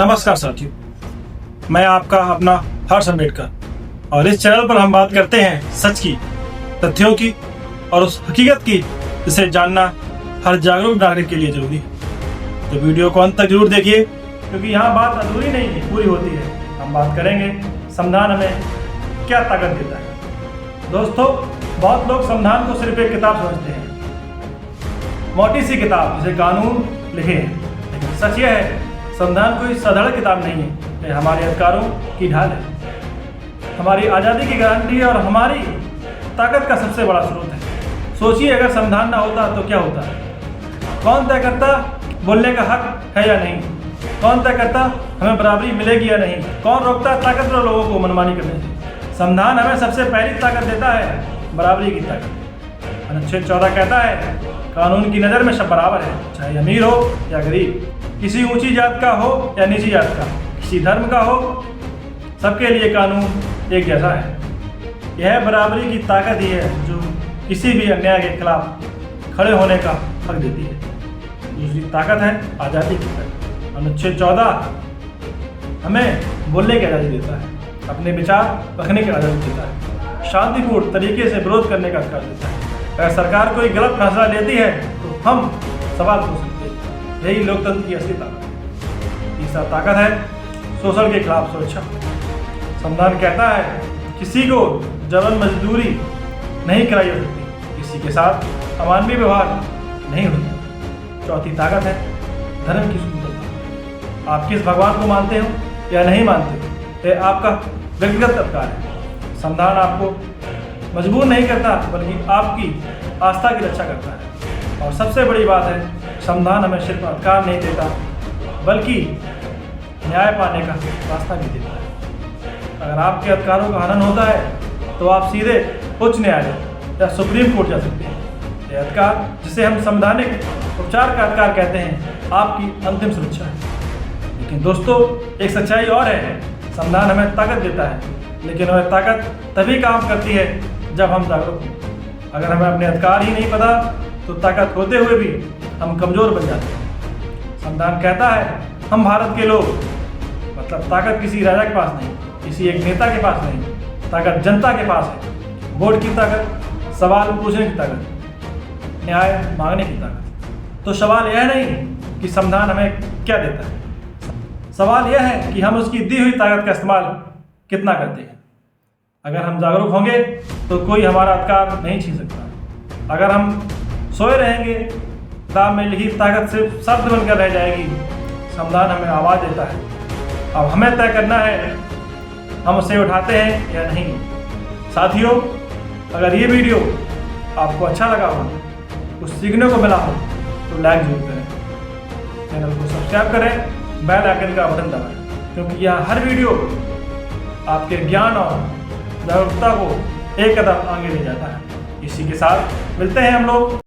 नमस्कार साथियों, मैं आपका अपना हर्ष अम्बेडकर और इस चैनल पर हम बात करते हैं सच की, तथ्यों की और उस हकीकत की जिसे जानना हर जागरूक नागरिक के लिए जरूरी है। तो वीडियो को अंत तक जरूर देखिए, क्योंकि यहाँ बात अधूरी नहीं है, पूरी होती है। हम बात करेंगे संविधान हमें क्या ताकत देता है। दोस्तों, बहुत लोग संविधान को सिर्फ एक किताब समझते हैं, मोटी सी किताब जिसे कानून लिखे हैं। लेकिन सच यह है, संविधान कोई साधारण किताब नहीं है। यह हमारे अधिकारों की ढाल है, हमारी आज़ादी की गारंटी है और हमारी ताकत का सबसे बड़ा स्रोत है। सोचिए, अगर संविधान ना होता तो क्या होता है? कौन तय करता बोलने का हक है या नहीं? कौन तय करता हमें बराबरी मिलेगी या नहीं? कौन रोकता ताकतवर लोगों को मनमानी करने से? संविधान हमें सबसे पहली ताकत देता है, बराबरी की ताकत। अनुच्छेद 14 कहता है, कानून की नज़र में सब बराबर है, चाहे अमीर हो या गरीब, किसी ऊंची जात का हो या निची जात का, किसी धर्म का हो, सबके लिए कानून एक जैसा है। यह बराबरी की ताकत ही है जो किसी भी अन्याय के खिलाफ खड़े होने का हक देती है। दूसरी ताकत है आज़ादी की ताकत। अनुच्छेद 14 हमें बोलने की आज़ादी देता है, अपने विचार रखने की आज़ादी देता है, शांतिपूर्ण तरीके से विरोध करने का अधिकार देता है। अगर सरकार कोई गलत फैसला लेती है तो हम सवाल पूछ सकते हैं। यही लोकतंत्र की असली ताकत है। तीसरा ताकत है शोषण के खिलाफ सुरक्षा। संविधान कहता है किसी को जबरन मजदूरी नहीं कराई जा सकती, किसी के साथ अमानवीय व्यवहार नहीं होता। चौथी ताकत है धर्म की स्वतंत्रता। आप किस भगवान को मानते हो या नहीं मानते हो, यह आपका व्यक्तिगत अधिकार है। संविधान आपको मजबूर नहीं करता, बल्कि आपकी आस्था की रक्षा करता है। और सबसे बड़ी बात है, संविधान हमें सिर्फ अधिकार नहीं देता, बल्कि न्याय पाने का रास्ता भी देता है। अगर आपके अधिकारों का हनन होता है तो आप सीधे उच्च न्यायालय या सुप्रीम कोर्ट जा सकते हैं। यह अधिकार, जिसे हम संवैधानिक उपचार का अधिकार कहते हैं, आपकी अंतिम सुरक्षा है। लेकिन दोस्तों, एक सच्चाई और है, संविधान हमें ताकत देता है, लेकिन वह ताकत तभी काम करती है जब हम जागरूक हों। अगर हमें अपने अधिकार ही नहीं पता तो ताकत होते हुए भी हम कमज़ोर बन जाते हैं। संविधान कहता है हम भारत के लोग, मतलब ताकत किसी राजा के पास नहीं, किसी एक नेता के पास नहीं, ताकत जनता के पास है। वोट की ताकत, सवाल पूछने की ताकत, न्याय मांगने की ताकत। तो सवाल यह नहीं कि संविधान हमें क्या देता है, सवाल यह है कि हम उसकी दी हुई ताकत का इस्तेमाल कितना करते हैं। अगर हम जागरूक होंगे तो कोई हमारा अधिकार नहीं छीन सकता। अगर हम सोए रहेंगे, किताब में लिखी ताकत सिर्फ शब्द बनकर रह जाएगी। संविधान हमें आवाज़ देता है, अब हमें तय करना है हम उसे उठाते हैं या नहीं। साथियों, अगर ये वीडियो आपको अच्छा लगा हो, कुछ सीखने को मिला हो, तो लाइक जरूर करें, चैनल को सब्सक्राइब करें, बेल आइकन का बटन दबाएं, क्योंकि यह हर वीडियो आपके ज्ञान और जागरूकता को एक कदम आगे ले जाता है। इसी के साथ मिलते हैं हम लोग